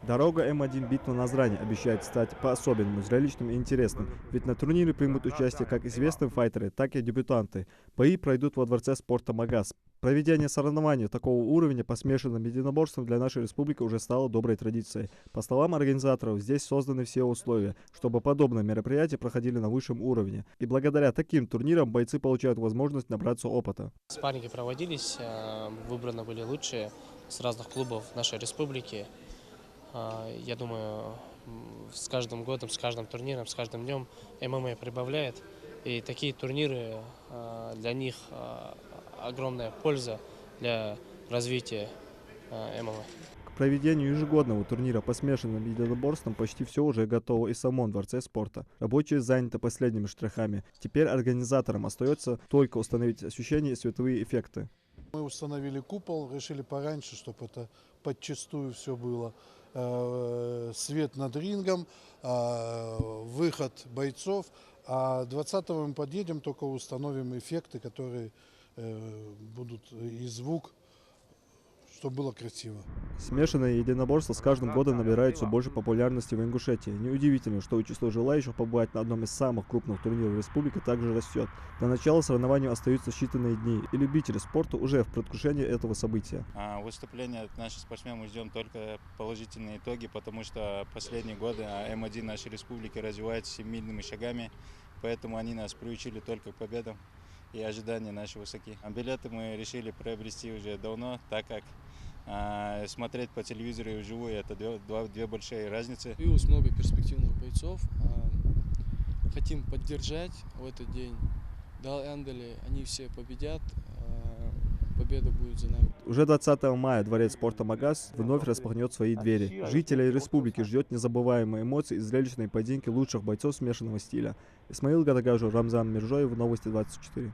Дорога М1 «Битва на Зране» обещает стать по-особенному зрелищным и интересным, ведь на турнире примут участие как известные файтеры, так и дебютанты. Бои пройдут во Дворце спорта «Магаз». Проведение соревнований такого уровня по смешанным единоборствам для нашей республики уже стало доброй традицией. По словам организаторов, здесь созданы все условия, чтобы подобные мероприятия проходили на высшем уровне. И благодаря таким турнирам бойцы получают возможность набраться опыта. Спарринги проводились, выбраны были лучшие с разных клубов нашей республики. Я думаю, с каждым годом, с каждым турниром, с каждым днем ММА прибавляет. И такие турниры, для них огромная польза для развития ММА. К проведению ежегодного турнира по смешанным единоборствам почти все уже готово и в самом Дворце спорта. Рабочие заняты последними штрихами. Теперь организаторам остается только установить освещение и световые эффекты. Мы установили купол, решили пораньше, чтобы это подчистую все было. Свет над рингом, выход бойцов. А 20-го мы подъедем, только установим эффекты, которые будут и звук, чтобы было красиво. Смешанные единоборства с каждым годом набирают все больше популярности в Ингушетии. Неудивительно, что и число желающих побывать на одном из самых крупных турниров республики также растет. До начала соревнований остаются считанные дни, и любители спорта уже в предвкушении этого события. Выступления наших спортсменов мы ждем только положительные итоги, потому что последние годы М1 нашей республики развивается семимильными шагами, поэтому они нас приучили только к победам. И ожидания наши высоки. Билеты мы решили приобрести уже давно, так как смотреть по телевизору и вживую — это две большие разницы. Появилось много перспективных бойцов. Хотим поддержать в этот день. Дал Эндели, они все победят. Победа будет за нами. Уже 20 мая Дворец спорта «Магаз» вновь распахнет свои двери. Жителей республики ждет незабываемые эмоции и зрелищные поединки лучших бойцов смешанного стиля. Исмаил Гадагажу, Рамзан Миржоев, Новости 24.